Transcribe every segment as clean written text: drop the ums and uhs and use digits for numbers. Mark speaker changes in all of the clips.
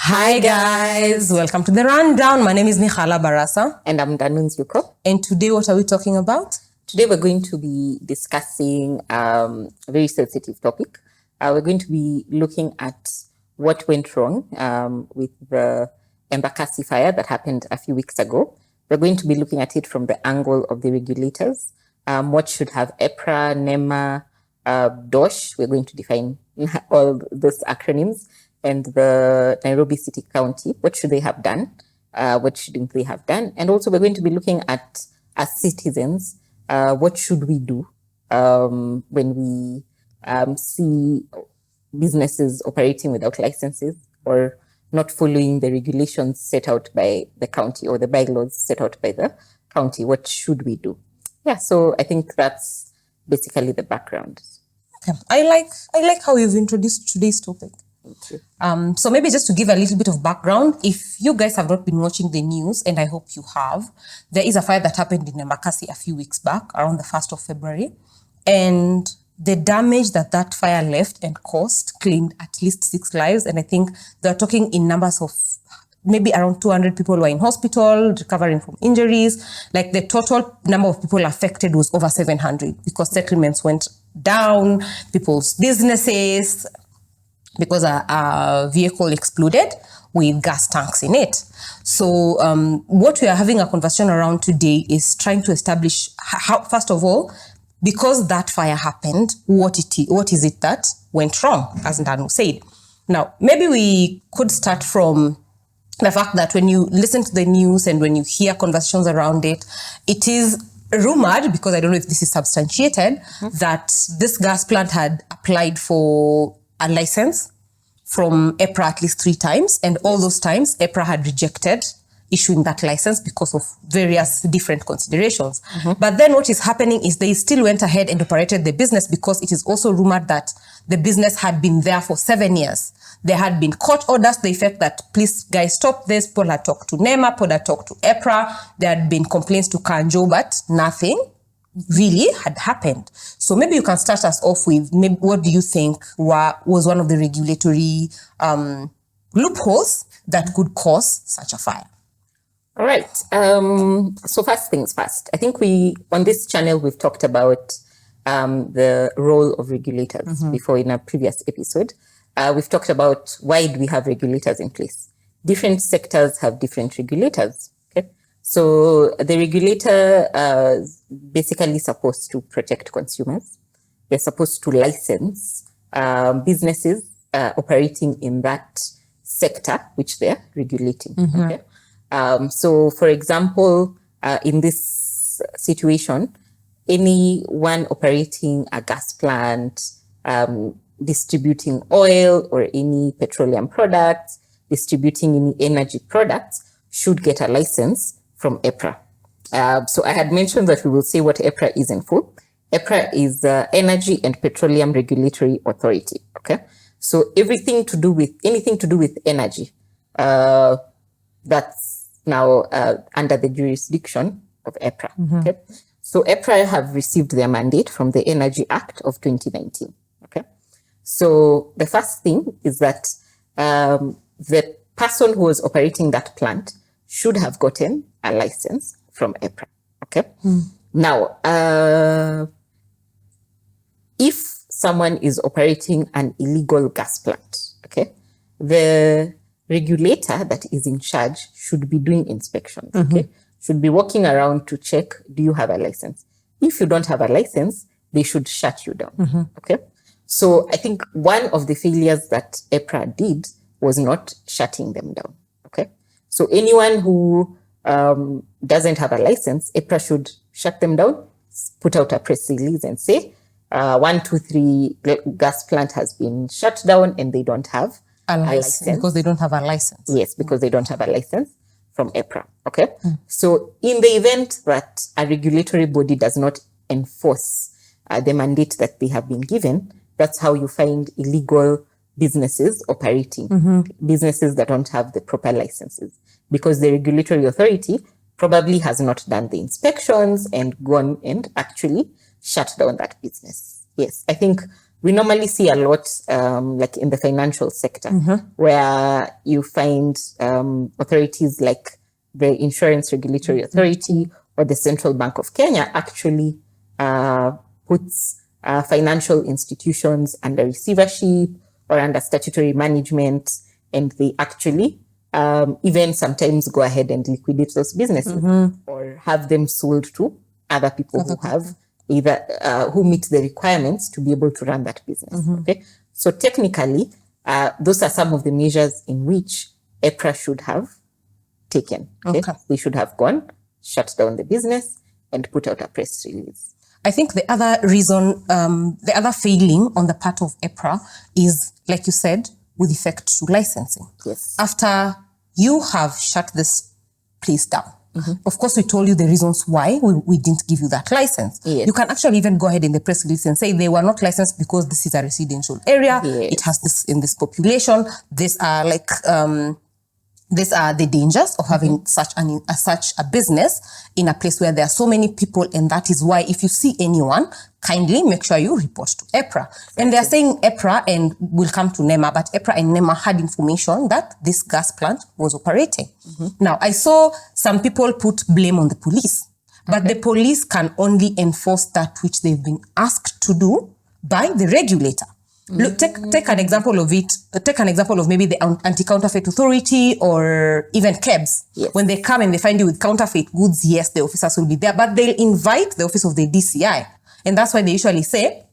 Speaker 1: Hi guys, welcome to the rundown. My name is Nikhala Barasa.
Speaker 2: And I'm Danun Zuko.
Speaker 1: And today what are we talking about?
Speaker 2: Today we're going to be discussing a very sensitive topic. We're going to be looking at what went wrong with the Embakasi fire that happened a few weeks ago. We're going to be looking at it from the angle of the regulators. What should have EPRA, NEMA, DOSH. We're going to define all those acronyms. And the Nairobi City County, what should they have done? What shouldn't they have done? And also we're going to be looking at, as citizens, what should we do when we see businesses operating without licenses or not following the regulations set out by the county or the bylaws set out by the county? What should we do? Yeah, so I think that's basically the background.
Speaker 1: Okay. I like how you've introduced today's topic. So maybe just to give a little bit of background, if you guys have not been watching the news, and I hope you have, there is a fire that happened in Embakasi a few weeks back, around the 1st of February. And the damage that fire left and caused claimed at least 6 lives. And I think they're talking in numbers of maybe around 200 people were in hospital, recovering from injuries. Like the total number of people affected was over 700 because settlements went down, people's businesses, because a vehicle exploded with gas tanks in it. So what we are having a conversation around today is trying to establish how, first of all, because that fire happened, what is it that went wrong, as Ndanu said. Now, maybe we could start from the fact that when you listen to the news and when you hear conversations around it, it is rumored, because I don't know if this is substantiated, that this gas plant had applied for a license from EPRA at least 3 times, and all those times EPRA had rejected issuing that license because of various different considerations. But then what is happening is they still went ahead and operated the business, because it is also rumored that the business had been there for 7 years. There had been court orders to the effect that, please guys, stop this. People had talked to NEMA, people had talked to EPRA. There had been complaints to Kanjo, but nothing really had happened. So maybe you can start us off with, maybe what do you think was one of the regulatory loopholes that could cause such a fire?
Speaker 2: All right. So first things first. I think on this channel, we've talked about the role of regulators before in a previous episode. We've talked about why do we have regulators in place. Different sectors have different regulators. Okay. So the regulator is basically supposed to protect consumers. They're supposed to license businesses operating in that sector which they're regulating. Okay. So for example, in this situation, anyone operating a gas plant, distributing oil or any petroleum products, distributing any energy products should get a license from EPRA. So I had mentioned that we will say what EPRA is in full. EPRA is the Energy and Petroleum Regulatory Authority. Okay, so anything to do with energy, that's now under the jurisdiction of EPRA. Okay, so EPRA have received their mandate from the Energy Act of 2019. Okay, so the first thing is that the person who was operating that plant should have gotten a license from EPRA. Okay. Now, if someone is operating an illegal gas plant, okay, the regulator that is in charge should be doing inspections. Okay, should be walking around to check, do you have a license? If you don't have a license, they should shut you down. Okay. So I think one of the failures that EPRA did was not shutting them down. Okay. So anyone who doesn't have a license, EPRA should shut them down, put out a press release and say, 1, 2, 3 gas plant has been shut down and they don't have a license.
Speaker 1: Because they don't have a license.
Speaker 2: Yes, because they don't have a license from EPRA. Okay. So in the event that a regulatory body does not enforce the mandate that they have been given, that's how you find illegal businesses operating, businesses that don't have the proper licenses, because the regulatory authority probably has not done the inspections and gone and actually shut down that business. Yes, I think we normally see a lot, like in the financial sector, where you find authorities like the Insurance Regulatory Authority or the Central Bank of Kenya actually puts financial institutions under receivership or under statutory management, and they actually even sometimes go ahead and liquidate those businesses or have them sold to other people who have either who meet the requirements to be able to run that business. Okay, so technically, those are some of the measures in which EPRA should have taken. Okay, they should have gone, shut down the business, and put out a press release.
Speaker 1: I think the other reason, the other failing on the part of EPRA is, like you said, with effect to licensing.
Speaker 2: Yes.
Speaker 1: After you have shut this place down, of course, we told you the reasons why we didn't give you that license.
Speaker 2: Yes.
Speaker 1: You can actually even go ahead in the press release and say they were not licensed because this is a residential area.
Speaker 2: Yes.
Speaker 1: It has this in this population. These are like these are the dangers of having such a business in a place where there are so many people, and that is why if you see anyone, kindly make sure you report to EPRA. And they're saying EPRA, and we'll come to NEMA, but EPRA and NEMA had information that this gas plant was operating. Now, I saw some people put blame on the police, but the police can only enforce that which they've been asked to do by the regulator. Look, take an example of it. Take an example of maybe the Anti-Counterfeit Authority or even KEBS.
Speaker 2: Yes.
Speaker 1: When they come and they find you with counterfeit goods, yes, the officers will be there, but they'll invite the office of the DCI. And that's why they usually say,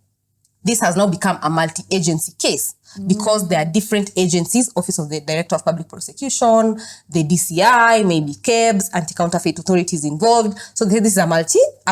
Speaker 1: this has now become a multi-agency case because there are different agencies, Office of the Director of Public Prosecution, the DCI, maybe KEBS, Anti-Counterfeit Authorities involved. So this is a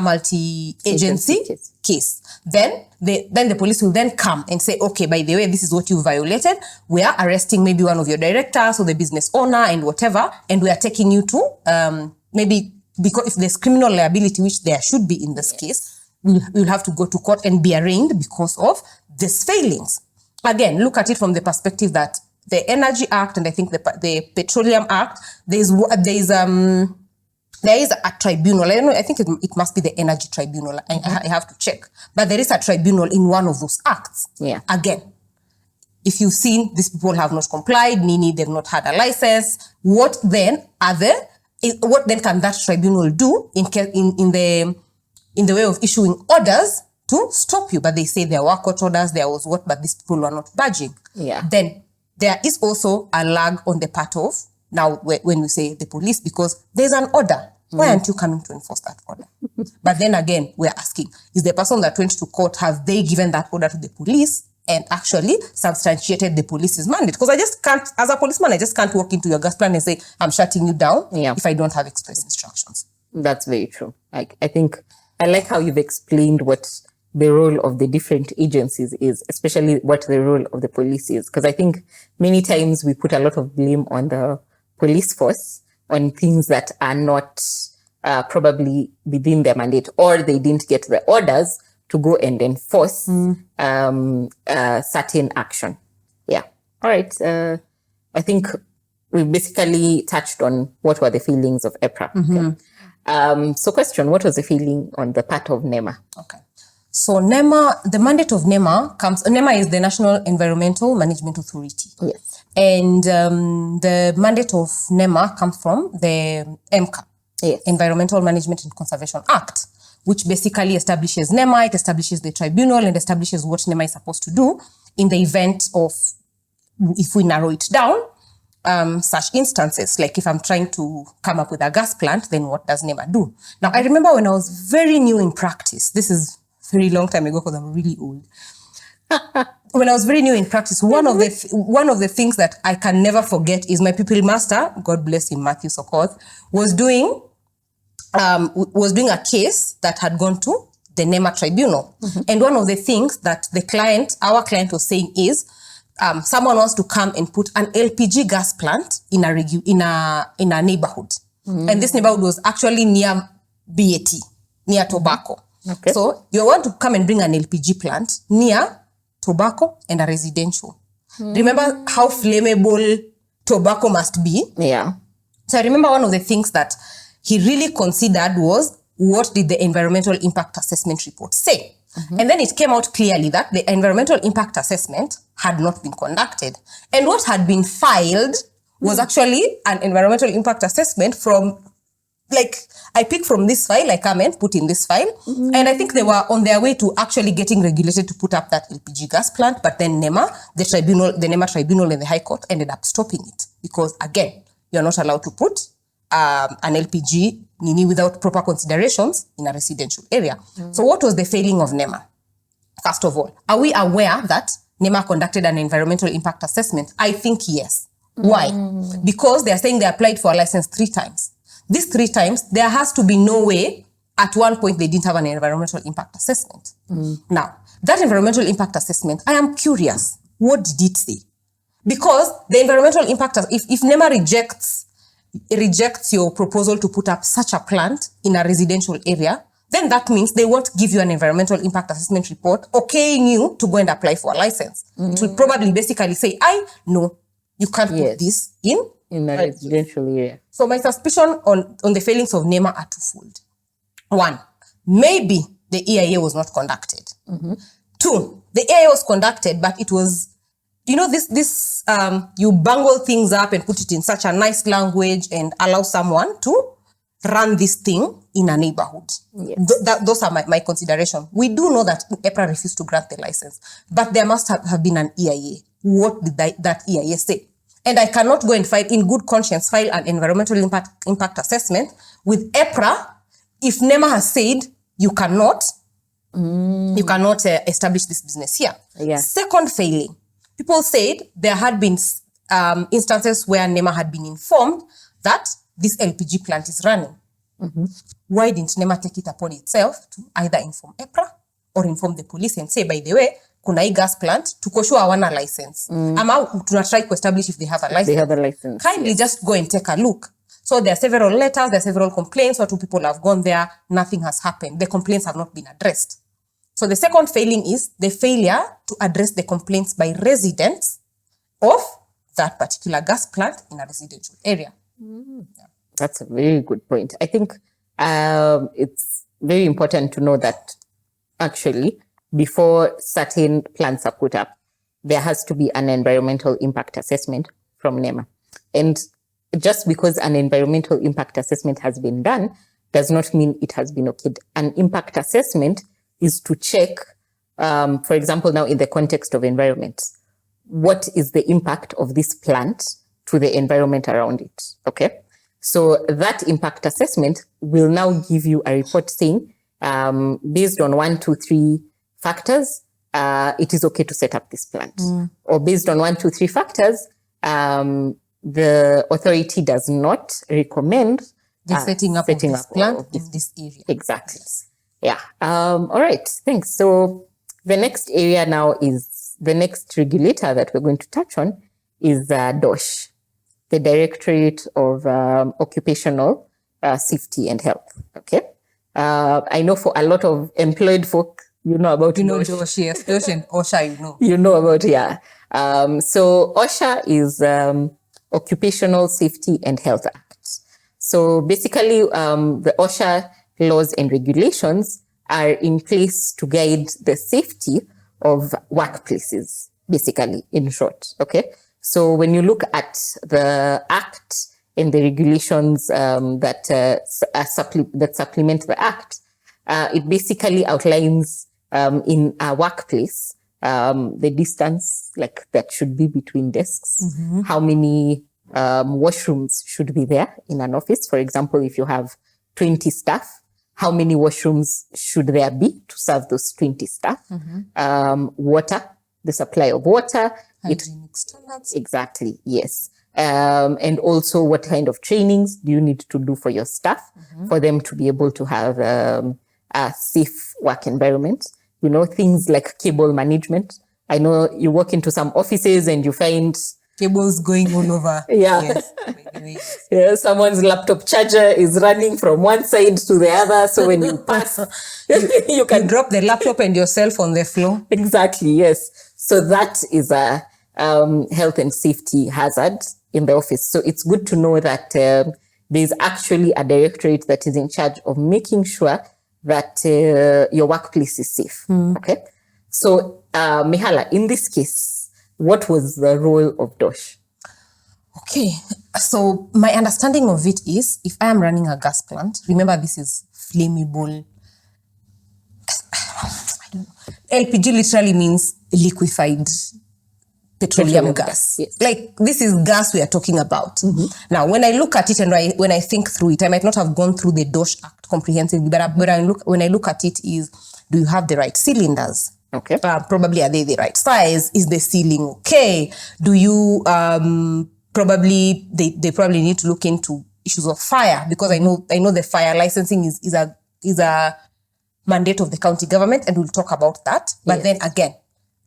Speaker 1: multi-agency case. Then the police will then come and say, okay, by the way, this is what you violated. We are arresting maybe one of your directors or the business owner and whatever, and we are taking you to maybe, because if there's criminal liability, which there should be in this case, you'll have to go to court and be arraigned because of these failings. Again, look at it from the perspective that the Energy Act and I think the Petroleum Act, there is a tribunal. I don't know, I think it must be the Energy Tribunal. I have to check. But there is a tribunal in one of those acts.
Speaker 2: Yeah.
Speaker 1: Again, if you've seen these people have not complied, meaning they've not had a license, what then can that tribunal do in the way of issuing orders to stop you? But they say there were court orders, there was what, but these people were not budging.
Speaker 2: Yeah.
Speaker 1: Then there is also a lag on the part of, now when we say the police, because there's an order. Why aren't you coming to enforce that order? But then again, we're asking, is the person that went to court, have they given that order to the police and actually substantiated the police's mandate? Because I just can't, as a policeman, I just can't walk into your gas plant and say, I'm shutting you down if I don't have express instructions.
Speaker 2: That's very true. I think I like how you've explained what the role of the different agencies is, especially what the role of the police is. Because I think many times we put a lot of blame on the police force on things that are not probably within their mandate, or they didn't get the orders to go and enforce certain action. Yeah. All right. I think we basically touched on what were the feelings of EPRA. Okay. So question, what was the feeling on the part of NEMA?
Speaker 1: Okay. So NEMA, the mandate of NEMA NEMA is the National Environmental Management Authority.
Speaker 2: Yes.
Speaker 1: And the mandate of NEMA comes from the EMCA, Environmental Management and Conservation Act, which basically establishes NEMA, it establishes the tribunal and establishes what NEMA is supposed to do in the event of, if we narrow it down, such instances, like if I'm trying to come up with a gas plant, then what does NEMA do? Now, I remember when I was very new in practice, this is a very long time ago because I'm really old. When I was very new in practice, one of the things that I can never forget is my pupil master, God bless him, Matthew Sokoth, was doing a case that had gone to the NEMA tribunal. And one of the things that our client was saying is, someone wants to come and put an LPG gas plant in a neighborhood. And this neighborhood was actually near BAT, near tobacco.
Speaker 2: Okay.
Speaker 1: So you want to come and bring an LPG plant near tobacco and a residential. Remember how flammable tobacco must be?
Speaker 2: Yeah.
Speaker 1: So I remember one of the things that he really considered was, what did the environmental impact assessment report say? And then it came out clearly that the environmental impact assessment had not been conducted. And what had been filed was actually an environmental impact assessment from, like, I pick from this file, I come and put in this file. And I think they were on their way to actually getting regulated to put up that LPG gas plant. But then NEMA, the NEMA tribunal and the High Court ended up stopping it. Because again, you're not allowed to put an LPG without proper considerations in a residential area. So what was the failing of NEMA? First of all, are we aware that NEMA conducted an environmental impact assessment? I think yes. Why? Because they are saying they applied for a license 3 times. These 3 times, there has to be no way at one point they didn't have an environmental impact assessment. Now, that environmental impact assessment, I am curious, what did it say? Because the environmental impact, if NEMA rejects your proposal to put up such a plant in a residential area, then that means they won't give you an environmental impact assessment report okaying you to go and apply for a license. It will probably basically say, no, you can't put this in
Speaker 2: a residential area.
Speaker 1: So my suspicion on the failings of NEMA are twofold. 1, maybe the EIA was not conducted. 2, the EIA was conducted, but it was, you bungle things up and put it in such a nice language and allow someone to run this thing in a neighborhood. Those are my considerations. We do know that EPRA refused to grant the license, but there must have been an EIA. What did that EIA say? And I cannot go and in good conscience file an environmental impact assessment with EPRA if NEMA has said you cannot establish this business here. Second failing, people said there had been instances where NEMA had been informed that this LPG plant is running. Why didn't NEMA take it upon itself to either inform EPRA or inform the police and say, by the way, kuna hii gas plant, tuko sure hawana license. Ama tunatry to establish if they have a license.
Speaker 2: They have a license.
Speaker 1: Kindly just go and take a look. So there are several letters, there are several complaints, or 2 people have gone there, nothing has happened. The complaints have not been addressed. So the second failing is the failure to address the complaints by residents of that particular gas plant in a residential area.
Speaker 2: That's a very good point. I think it's very important to know that actually, before certain plants are put up, there has to be an environmental impact assessment from NEMA. And just because an environmental impact assessment has been done does not mean it has been okayed. An impact assessment is to check, for example, now in the context of environment, what is the impact of this plant to the environment around it, okay? So that impact assessment will now give you a report saying, based on 1, 2, 3 factors, it is okay to set up this plant. Or based on 1, 2, 3 factors, the authority does not recommend
Speaker 1: the setting up of this plant in this area.
Speaker 2: Exactly. Yeah. All right. Thanks. So the next area now is the next regulator that we're going to touch on is DOSH, the Directorate of Occupational Safety and Health. Okay. I know for a lot of employed folk, you know about
Speaker 1: DOSH, yes. DOSH and OSHA,
Speaker 2: You know about, yeah. So OSHA is Occupational Safety and Health Act. So basically, the OSHA laws and regulations are in place to guide the safety of workplaces, basically, in short, okay? So when you look at the act and the regulations that supplement the act, it basically outlines in a workplace the distance like that should be between desks, how many washrooms should be there in an office. For example, if you have 20 staff, how many washrooms should there be to serve those 20 staff? Water, the supply of water.
Speaker 1: Hygienic standards.
Speaker 2: Exactly, yes. And also what kind of trainings do you need to do for your staff for them to be able to have a safe work environment? You know, things like cable management. I know you walk into some offices and you find
Speaker 1: cables going all over.
Speaker 2: Yeah. Yes. Yeah, someone's laptop charger is running from one side to the other. So when you pass,
Speaker 1: you can drop the laptop and yourself on the floor.
Speaker 2: Exactly, yes. So that is a health and safety hazard in the office. So it's good to know that there's actually a directorate that is in charge of making sure that your workplace is safe. Okay. So, Mihala, in this case, what was the role of DOSH?
Speaker 1: Okay, so my understanding of it is, if I am running a gas plant, remember this is flammable. I don't know. LPG literally means liquefied petroleum gas.
Speaker 2: Yes.
Speaker 1: Like, this is gas we are talking about. Now, when I look at it and when I think through it, I might not have gone through the DOSH Act comprehensively, but when I look at it is, do you have the right cylinders?
Speaker 2: Okay.
Speaker 1: Probably, are they the right size? Is the sealing okay? Do you probably they probably need to look into issues of fire, because I know the fire licensing is a mandate of the county government, and we'll talk about that. But then again,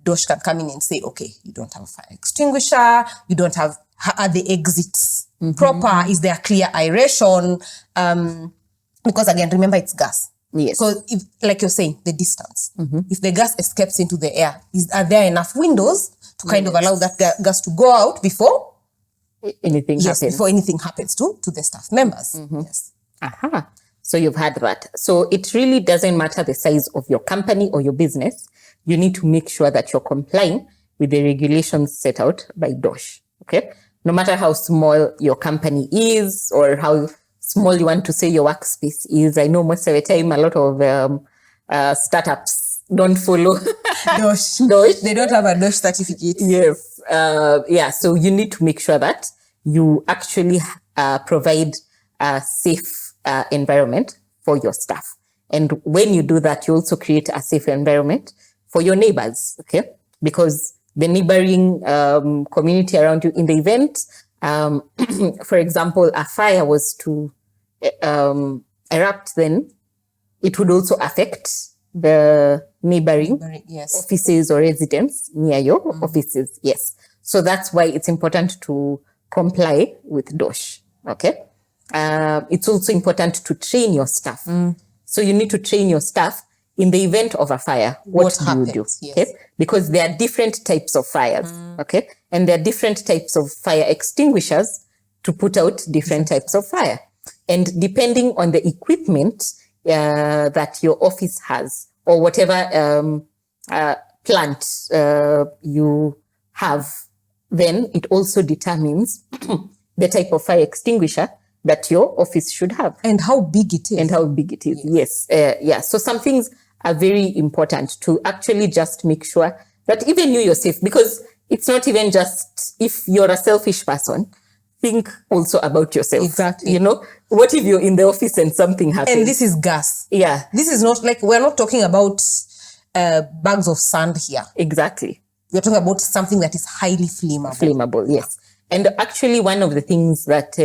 Speaker 1: DOSH can come in and say, okay, you don't have a fire extinguisher, you don't have, are the exits proper? Is there clear aeration? Because again, remember, it's gas.
Speaker 2: Yes.
Speaker 1: So if, like you're saying, the distance, if the gas escapes into the air, are there enough windows to kind of allow that gas to go out before
Speaker 2: anything happens?
Speaker 1: Before anything happens to the staff members. Yes.
Speaker 2: Aha. So you've had that. So it really doesn't matter the size of your company or your business. You need to make sure that you're complying with the regulations set out by DOSH. Okay. No matter how small your company is or how small you want to say your workspace is. I know most of the time a lot of startups don't follow
Speaker 1: DOSH. They don't have a DOSH certificate.
Speaker 2: Yes. So you need to make sure that you actually provide a safe environment for your staff. And when you do that, you also create a safe environment for your neighbors, okay? Because the neighboring community around you, in the event, for example, a fire was to erupt, then it would also affect the neighboring offices or residents near your offices. Yes. So that's why it's important to comply with DOSH. Okay. It's also important to train your staff. So you need to train your staff in the event of a fire. What do you do?
Speaker 1: Yes.
Speaker 2: Okay. Because there are different types of fires. Okay. And there are different types of fire extinguishers to put out different types of fire. And depending on the equipment that your office has, or whatever plant you have, then it also determines the type of fire extinguisher that your office should have.
Speaker 1: And how big it is.
Speaker 2: Yes. So some things are very important to actually just make sure that even you're safe, because it's not even just if you're a selfish person, think also about yourself.
Speaker 1: Exactly.
Speaker 2: You know, what if you're in the office and something happens?
Speaker 1: And this is gas.
Speaker 2: Yeah.
Speaker 1: This is not like, we're not talking about bags of sand here.
Speaker 2: Exactly.
Speaker 1: We're talking about something that is highly flammable.
Speaker 2: Flammable, yes. And actually, one of the things that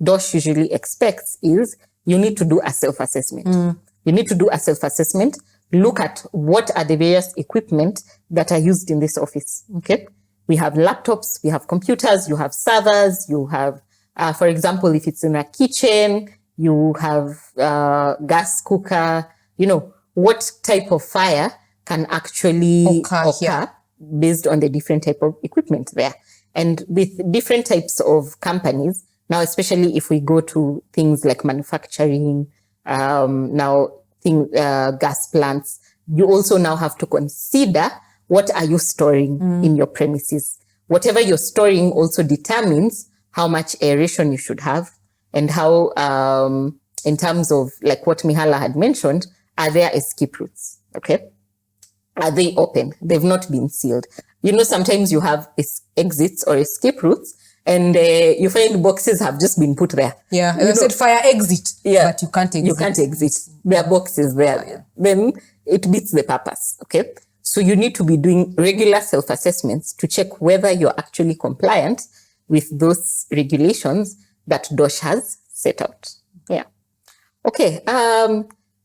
Speaker 2: DOSH usually expects is you need to do a self-assessment. You need to do a self-assessment. Look at what are the various equipment that are used in this office. Okay. We have laptops, we have computers, you have servers, you have, for example, if it's in a kitchen, you have gas cooker, you know, what type of fire can actually occur based on the different type of equipment there. And with different types of companies, now, especially if we go to things like manufacturing, gas plants, you also now have to consider what are you storing in your premises. Whatever you're storing also determines how much aeration you should have, and how, in terms of like what Mihala had mentioned, are there escape routes? Okay. Are they open? They've not been sealed. You know, sometimes you have exits or escape routes, and you find boxes have just been put there.
Speaker 1: Yeah, and I said fire exit. Yeah, but you can't exit.
Speaker 2: You can't exit. There are boxes there. Yeah. Then it beats the purpose. Okay. So you need to be doing regular self-assessments to check whether you're actually compliant with those regulations that DOSH has set out. Yeah. Okay.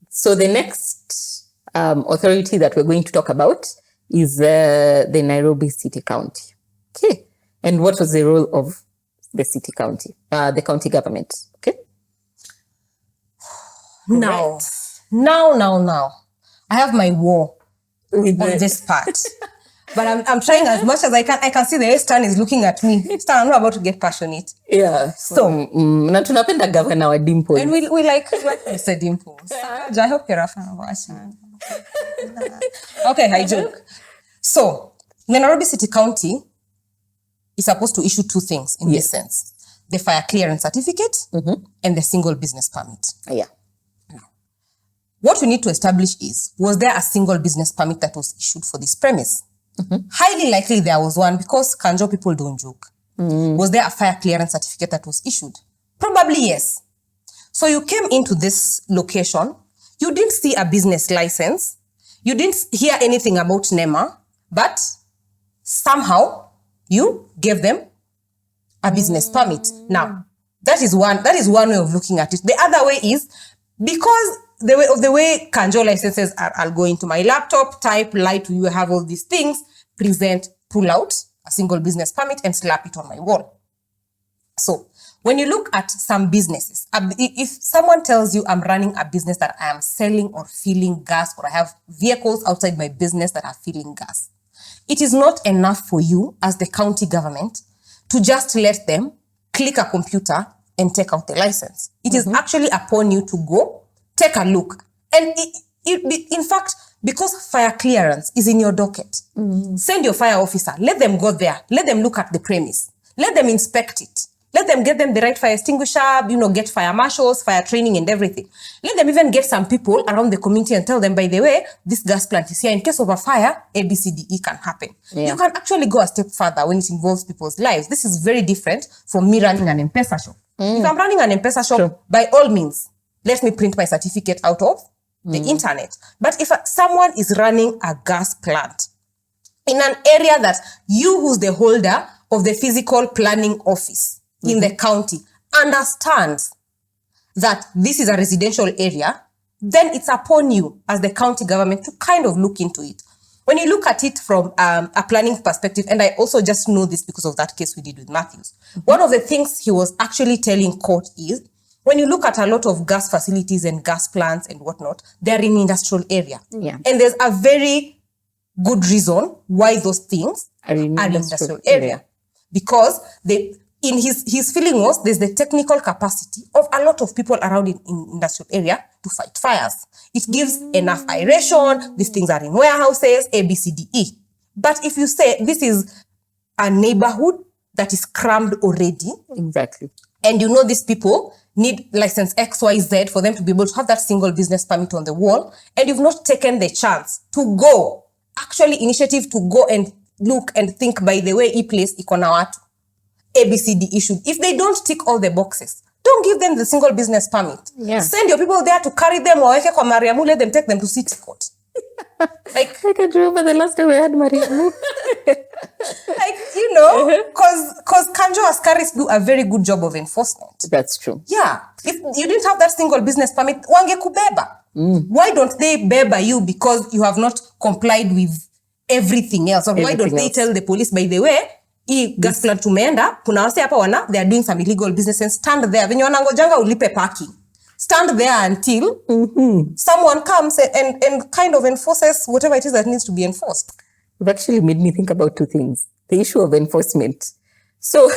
Speaker 2: So the next authority that we're going to talk about is the Nairobi City County. Okay. And what was the role of the city county, the county government? Okay.
Speaker 1: Now. I have my war on this part. But I'm trying as much as I can. I can see the Stan is looking at me. Stan, I'm not about to get passionate.
Speaker 2: Yeah. So, na tunapenda governor wa dimples.
Speaker 1: And we like Mr. Dimples. I hope you're a fan of our channel. Okay, I joke. So, the Nairobi City County is supposed to issue two things in this sense. The fire clearance certificate and the single business permit.
Speaker 2: Yeah.
Speaker 1: What we need to establish is, was there a single business permit that was issued for this premise? Highly likely there was one because Kanjo people don't joke. Was there a fire clearance certificate that was issued? Probably yes. So you came into this location, you didn't see a business license, you didn't hear anything about NEMA, but somehow you gave them a business permit. Now, that is one way of looking at it. The other way is, because the way Kanjo licenses are, I'll go into my laptop, type, lie to you, have all these things, present, pull out a single business permit and slap it on my wall. So when you look at some businesses, if someone tells you I'm running a business that I am selling or filling gas, or I have vehicles outside my business that are filling gas, it is not enough for you as the county government to just let them click a computer and take out the license. It is actually upon you to go, take a look. And in fact, because fire clearance is in your docket, send your fire officer, let them go there, let them look at the premise, let them inspect it, let them get them the right fire extinguisher, get fire marshals, fire training and everything. Let them even get some people around the community and tell them, by the way, this gas plant is here. In case of a fire, ABCDE can happen. Yeah. You can actually go a step further when it involves people's lives. This is very different from me running an M-Pesa shop. If I'm running an M-Pesa shop, by all means, let me print my certificate out of the internet. But if someone is running a gas plant in an area that you, who's the holder of the physical planning office in the county, understands that this is a residential area, then it's upon you as the county government to kind of look into it. When you look at it from a planning perspective, and I also just know this because of that case we did with Matthews, one of the things he was actually telling court is, when you look at a lot of gas facilities and gas plants and whatnot, they're in industrial area. Yeah. And there's a very good reason why those things are in industrial area. Because in his feeling was, there's the technical capacity of a lot of people around in industrial area to fight fires. It gives enough aeration, these things are in warehouses, A, B, C, D, E. But if you say this is a neighborhood that is crammed already.
Speaker 2: Exactly.
Speaker 1: And these people need license X, Y, Z for them to be able to have that single business permit on the wall, and you've not taken the chance to go, actually initiative to go and look and think, by the way, place iko na watu, ABCD issued. If they don't tick all the boxes, don't give them the single business permit. Yeah. Send your people there to carry them, waweke kwa Mariamu, let them take them to city court.
Speaker 2: I can remember the last time we had Mariamu.
Speaker 1: Because Kanjo Askaris do a very good job of enforcement.
Speaker 2: That's true.
Speaker 1: Yeah. If you didn't have that single business permit, wange kubeba. Why don't they beba you because you have not complied with everything else? Or why don't they tell the police, by the way, gas plant tumeenda, kuna wase hapa they are doing some illegal business, and stand there. Venye wanangojanga ulipe parking. Stand there until someone comes and kind of enforces whatever it is that needs to be enforced.
Speaker 2: You've actually made me think about two things. The issue of enforcement. So,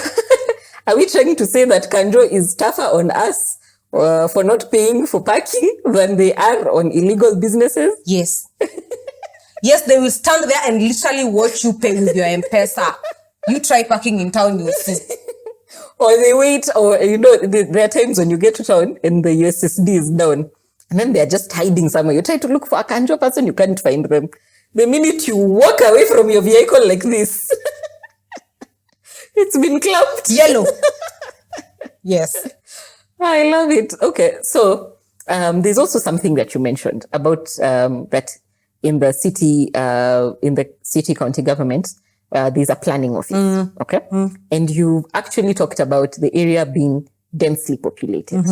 Speaker 2: are we trying to say that Kanjo is tougher on us for not paying for parking than they are on illegal businesses?
Speaker 1: Yes. Yes, they will stand there and literally watch you pay with your M-Pesa. You try parking in town, you will see.
Speaker 2: Or they wait, or there are times when you get to town and the USSD is down, and then they're just hiding somewhere. You try to look for a Kanjo person, you can't find them. The minute you walk away from your vehicle like this, it's been clamped.
Speaker 1: Yellow. Yes.
Speaker 2: I love it. Okay, so there's also something that you mentioned about that in the city county government, there's a planning office, okay? And you actually talked about the area being densely populated.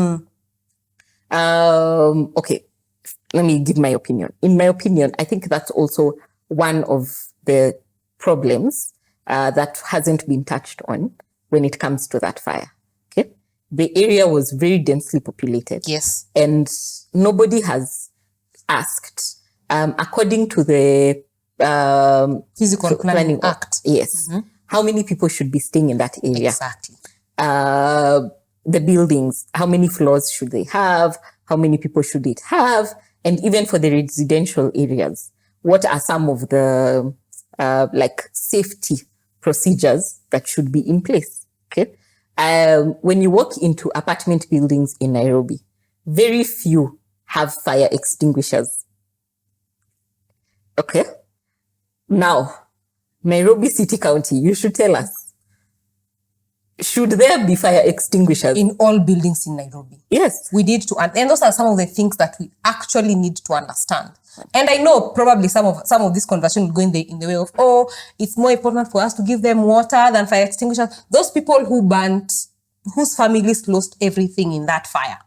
Speaker 2: Okay, let me give my opinion. In my opinion, I think that's also one of the problems that hasn't been touched on when it comes to that fire, okay? The area was very densely populated.
Speaker 1: Yes.
Speaker 2: And nobody has asked, according to the
Speaker 1: Physical Planning Act.
Speaker 2: Yes. How many people should be staying in that area?
Speaker 1: Exactly.
Speaker 2: The buildings, how many floors should they have? How many people should it have? And even for the residential areas, what are some of the safety procedures that should be in place? Okay. When you walk into apartment buildings in Nairobi, very few have fire extinguishers. Okay. Now, Nairobi City County, you should tell us, should there be fire extinguishers?
Speaker 1: In all buildings in Nairobi.
Speaker 2: Yes.
Speaker 1: We need to, and those are some of the things that we actually need to understand. And I know probably some of this conversation will go in the way of, oh, it's more important for us to give them water than fire extinguishers. Those people who burnt, whose families lost everything in that fire.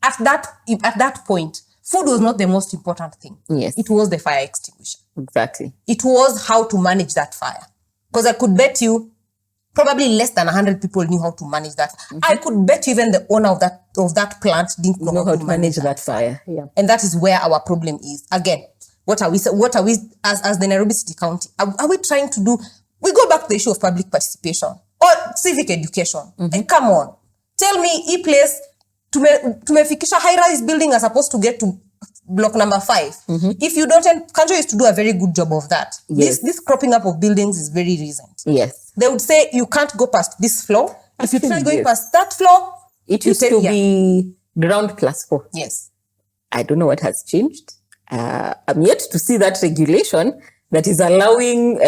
Speaker 1: At that point, food was not the most important thing.
Speaker 2: Yes.
Speaker 1: It was the fire extinguisher.
Speaker 2: Exactly.
Speaker 1: It was how to manage that fire. Because I could bet you probably less than 100 people knew how to manage that. I could bet you even the owner of that plant didn't know how to manage that
Speaker 2: fire. Yeah.
Speaker 1: And that is where our problem is. Again, what are we as the Nairobi City County? Are we trying to do? We go back to the issue of public participation or civic education. And come on, tell me, e-place tumefikisha high-rise building as supposed to get to block number 5. If you don't, and Kanjo used to do a very good job of that.
Speaker 2: Yes.
Speaker 1: This cropping up of buildings is very recent.
Speaker 2: Yes.
Speaker 1: They would say you can't go past this floor. If you try going past that floor,
Speaker 2: it used to be ground plus 4.
Speaker 1: Yes.
Speaker 2: I don't know what has changed. I'm yet to see that regulation that is allowing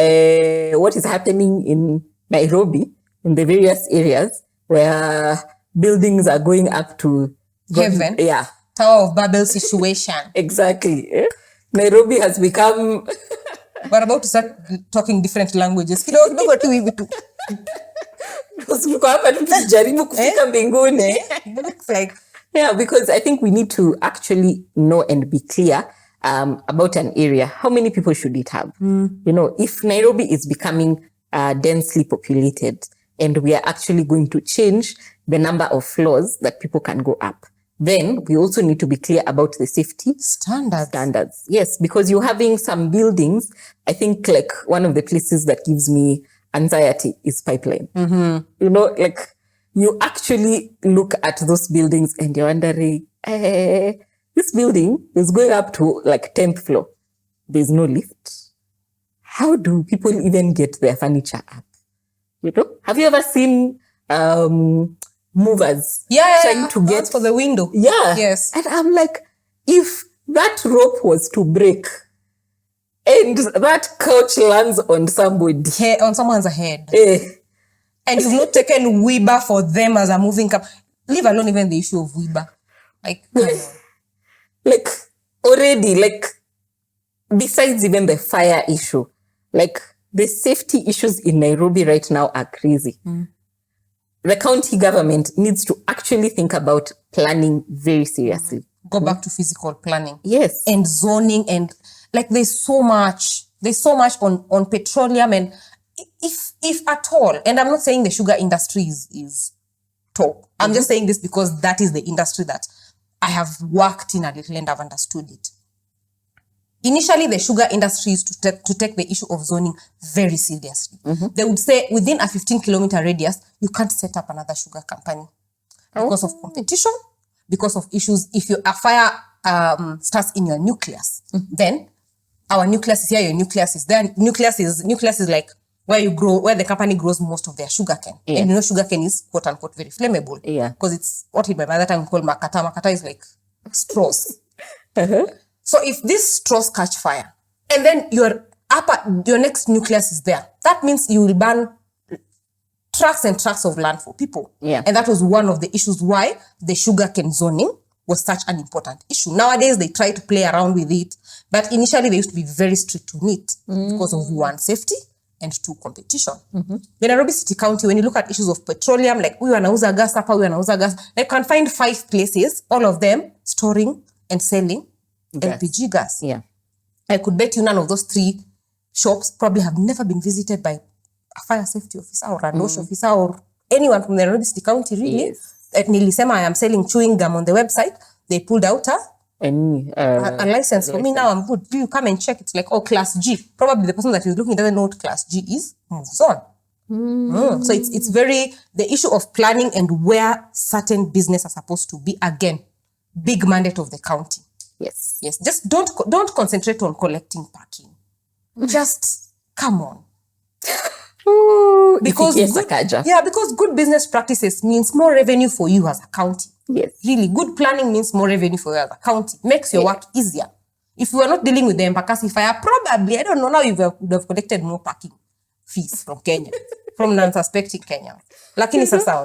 Speaker 2: what is happening in Nairobi in the various areas where buildings are going up to
Speaker 1: heaven.
Speaker 2: Yeah.
Speaker 1: Tower of Babel situation.
Speaker 2: Exactly. Nairobi has become...
Speaker 1: We're about to start talking different languages. Looks like...
Speaker 2: Yeah, because I think we need to actually know and be clear about an area. How many people should it have? You know, if Nairobi is becoming densely populated and we are actually going to change the number of floors that people can go up, then we also need to be clear about the safety standards. Yes, because you're having some buildings. I think like one of the places that gives me anxiety is Pipeline. You know, like you actually look at those buildings and you're wondering, this building is going up to like 10th floor. There's no lift. How do people even get their furniture up? You know, have you ever seen movers trying to get
Speaker 1: for the window?
Speaker 2: Yeah.
Speaker 1: Yes.
Speaker 2: And I'm like, if that rope was to break and that couch lands on somebody,
Speaker 1: on someone's head,
Speaker 2: eh,
Speaker 1: and you've not taken Weber for them as a moving cap, leave alone even the issue of Weber. Like, come on.
Speaker 2: Like already, like besides even the fire issue, like the safety issues in Nairobi right now are crazy. The county government needs to actually think about planning very seriously.
Speaker 1: Go back to physical planning.
Speaker 2: Yes.
Speaker 1: And zoning, and like there's so much on petroleum, and if at all, and I'm not saying the sugar industry is top. I'm just saying this because that is the industry that I have worked in a little and I've understood it. Initially, the sugar industry used to take the issue of zoning very seriously. They would say within a 15-kilometer radius, you can't set up another sugar company because of competition, because of issues. If a fire starts in your nucleus, then our nucleus is here, your nucleus is there. Nucleus is like where the company grows most of their sugar cane.
Speaker 2: Yeah.
Speaker 1: And you know, sugar cane is quote unquote very flammable.
Speaker 2: Yeah. Because
Speaker 1: it's what in my mother tongue called makata. Makata is like straws. So if these straws catch fire, and then your next nucleus is there, that means you will burn tracts and tracts of land for people.
Speaker 2: Yeah.
Speaker 1: And that was one of the issues why the sugarcane zoning was such an important issue. Nowadays, they try to play around with it, but initially they used to be very strict on it because of one, safety, and two, competition. The Nairobi City County, when you look at issues of petroleum, like we wanauza gas, they can find 5 places, all of them storing and selling LPG gas.
Speaker 2: Yeah.
Speaker 1: I could bet you none of those 3 shops probably have never been visited by a fire safety officer or a NOSH officer or anyone from the Nairobi City County, really.
Speaker 2: Yes.
Speaker 1: At Nilisema, I am selling chewing gum on the website. They pulled out
Speaker 2: any
Speaker 1: a license. For me now, I'm good. You come and check. It's like, oh, class G. Probably the person that is looking doesn't know what class G is. Moves on. So it's very, the issue of planning and where certain business are supposed to be, again, big mandate of the county.
Speaker 2: Yes.
Speaker 1: Just don't concentrate on collecting parking. Just come on. Because good business practices means more revenue for you as a county.
Speaker 2: Yes.
Speaker 1: Really, good planning means more revenue for you as a county. Makes your work easier. If we are not dealing with the Embakasi fire, probably, I don't know, now you would have collected more parking fees from Kenya, from non-suspecting Kenyans. Lakini sasa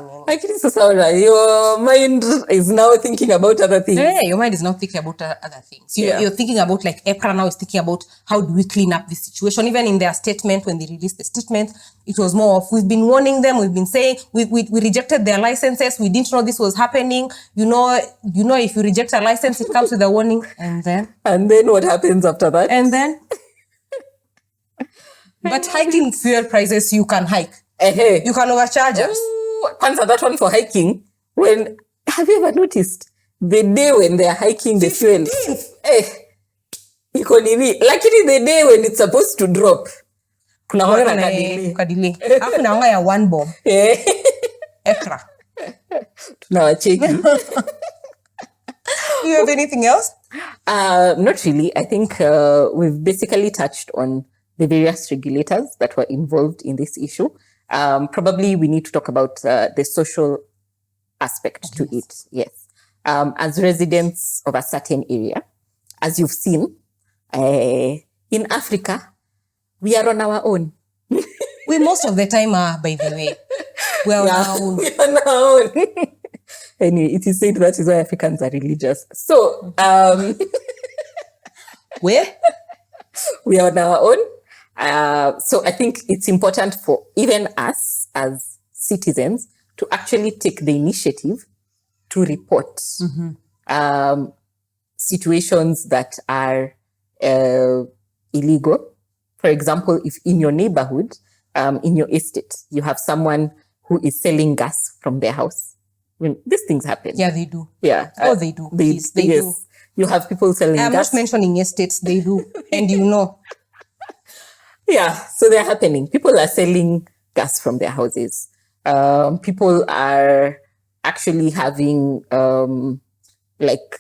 Speaker 2: your mind is now thinking about other things.
Speaker 1: Yeah, your mind is now thinking about other things. You're thinking about, like, EPRA now is thinking about how do we clean up this situation. Even in their statement, when they released the statement, it was more of, we've been warning them, we've been saying, we rejected their licenses, we didn't know this was happening. You know, if you reject a license, it comes with a warning. And then
Speaker 2: what happens after that?
Speaker 1: And then? But hiking fuel prices, you can hike. You can overcharge us.
Speaker 2: Answer that one for hiking. Have you ever noticed the day when they're hiking the fuel? Luckily the day when it's supposed to drop. Kuna
Speaker 1: delay. Hapo na ya one bomb. EPRA.
Speaker 2: Tunawacheki.
Speaker 1: Do you have anything else?
Speaker 2: Not really. I think we've basically touched on the various regulators that were involved in this issue. Probably we need to talk about the social aspect to it. Yes. As residents of a certain area, as you've seen, in Africa, we are on our own.
Speaker 1: We most of the time are, by the way. We are on our own.
Speaker 2: We are on our own. Anyway, it is said that is why Africans are religious. So,
Speaker 1: where?
Speaker 2: We are on our own. So I think it's important for even us as citizens to actually take the initiative to report situations that are illegal. For example, if in your neighborhood, in your estate, you have someone who is selling gas from their house. These things happen.
Speaker 1: Yeah, they do.
Speaker 2: Yeah.
Speaker 1: They do. They do.
Speaker 2: You have people selling gas.
Speaker 1: I'm not mentioning estates, they do. And you know.
Speaker 2: Yeah, so they're happening. People are selling gas from their houses. People are actually having like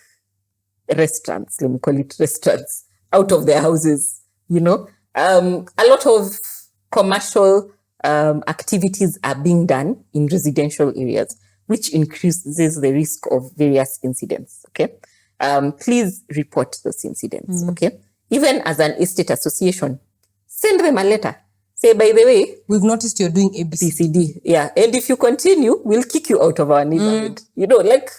Speaker 2: restaurants, let me call it restaurants, out of their houses, you know. A lot of commercial activities are being done in residential areas, which increases the risk of various incidents, okay? Please report those incidents, okay? Even as an estate association, send them a letter. Say, by the way,
Speaker 1: we've noticed you're doing ABCD.
Speaker 2: Yeah. And if you continue, we'll kick you out of our neighborhood. You know, like,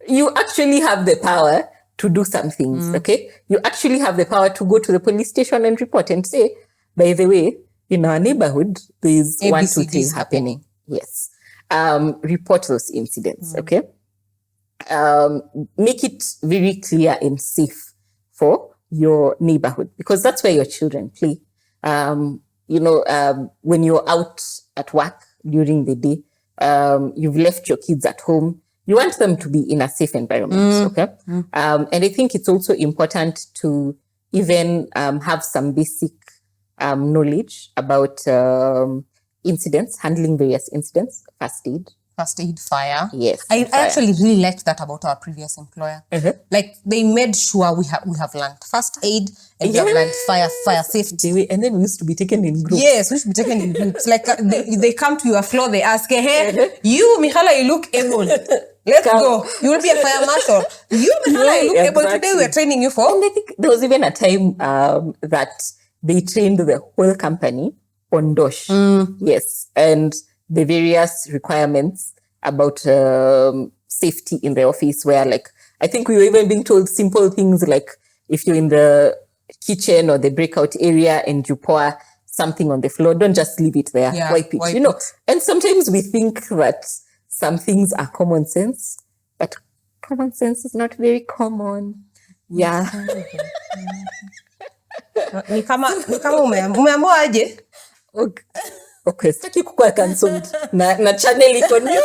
Speaker 2: you actually have the power to do some things, okay? You actually have the power to go to the police station and report and say, by the way, in our neighborhood, there's ABCD 1, 2, 3 happening. Yes. Report those incidents, okay? Make it very clear and safe for your neighborhood, because that's where your children play. You know, when you're out at work during the day, you've left your kids at home, you want them to be in a safe environment, okay? And I think it's also important to even have some basic knowledge about incidents, handling various incidents, first aid, fire. Yes.
Speaker 1: I actually really liked that about our previous employer. Like, they made sure we have learned first aid and we have learned fire safety.
Speaker 2: And then we used to be taken in groups.
Speaker 1: Yes, we used to be taken in groups. Like, they come to your floor, they ask, hey, you, Mihala, you look able. Let's go. You will be a fire marshal. You, Mihala, you look able. Today we are training you for.
Speaker 2: And I think there was even a time that they trained the whole company on DOSH. Yes. And the various requirements about safety in the office, where, like, I think we were even being told simple things like, if you're in the kitchen or the breakout area and you pour something on the floor, don't just leave it there.
Speaker 1: Yeah,
Speaker 2: wipe it, you know. And sometimes we think that some things are common sense, but common sense is not very common. Yeah.
Speaker 1: Ni kama umeamua aje?
Speaker 2: Okay, sitaki kukua cancelled na channel iko new.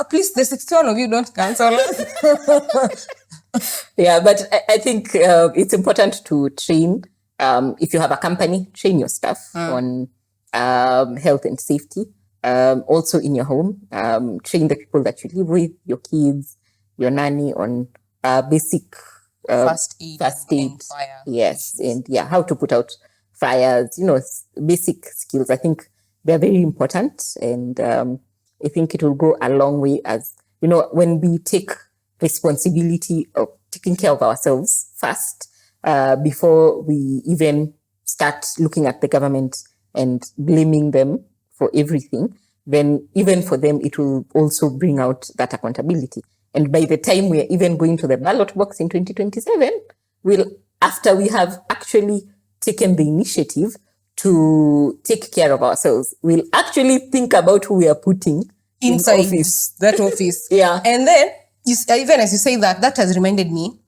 Speaker 1: Please, the 61 of you don't cancel us.
Speaker 2: Yeah, but I think it's important to train. If you have a company, train your staff on health and safety. Also in your home, train the people that you live with, your kids, your nanny on basic
Speaker 1: First aid.
Speaker 2: and
Speaker 1: fire.
Speaker 2: Yes, and yeah, how to put out fires. Basic skills. I think they're very important, and I think it will go a long way. As when we take responsibility of taking care of ourselves first, before we even start looking at the government and blaming them for everything, then even for them, it will also bring out that accountability. And by the time we're even going to the ballot box in 2027, after we have actually taken the initiative to take care of ourselves, we'll actually think about who we are putting
Speaker 1: inside
Speaker 2: in office.
Speaker 1: that office.
Speaker 2: Yeah.
Speaker 1: And then, even as you say that has reminded me,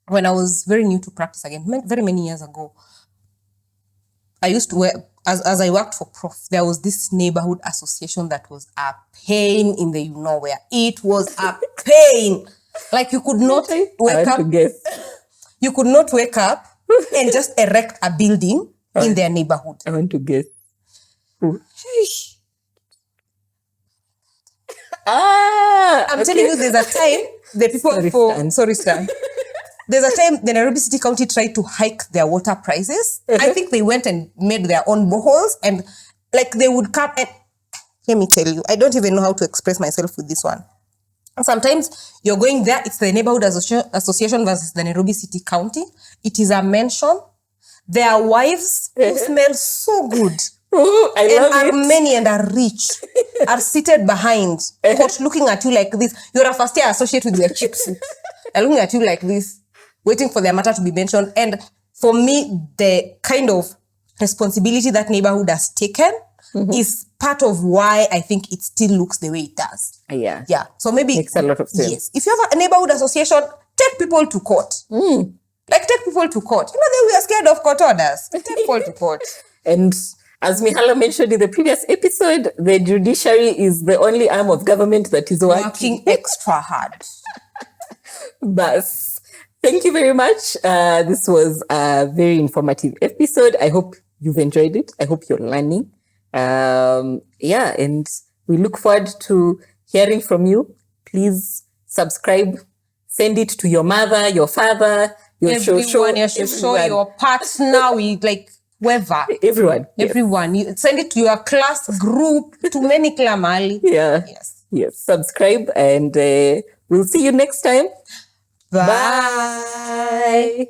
Speaker 1: when I was very new to practice again, very many years ago, I used to as I worked for Prof, there was this neighborhood association that was a pain in the where. It was a pain. Like you could not wake up. You could not wake up and just erect a building in their neighborhood.
Speaker 2: I want to guess.
Speaker 1: I'm telling you, there's a time the people sorry, Stan. There's a time the Nairobi City County tried to hike their water prices. I think they went and made their own boreholes, and like they would come and let me tell you, I don't even know how to express myself with this one. Sometimes you're going there, it's the neighborhood association versus the Nairobi City County. It is a mansion. Their wives who smell so good.
Speaker 2: I
Speaker 1: and are many and are rich, are seated behind, looking at you like this. You're a first year associate with your chips. They're looking at you like this, waiting for their matter to be mentioned. And for me, the kind of responsibility that neighborhood has taken is part of why I think it still looks the way it does.
Speaker 2: Yeah.
Speaker 1: Yeah. So maybe
Speaker 2: makes a lot of sense.
Speaker 1: Yes. If you have a neighborhood association, take people to court. Like take people to court. We are scared of court orders. Take people to court.
Speaker 2: And as Mihala mentioned in the previous episode, the judiciary is the only arm of government that is working
Speaker 1: extra hard.
Speaker 2: Bas. Thank you very much. This was a very informative episode. I hope you've enjoyed it. I hope you're learning. And we look forward to hearing from you. Please subscribe. Send it to your mother, your father, your
Speaker 1: everyone, your partner, whoever.
Speaker 2: Everyone.
Speaker 1: Everyone. You send it to your class group, to many klamali.
Speaker 2: Yeah. Yes. Subscribe, and we'll see you next time.
Speaker 1: Bye.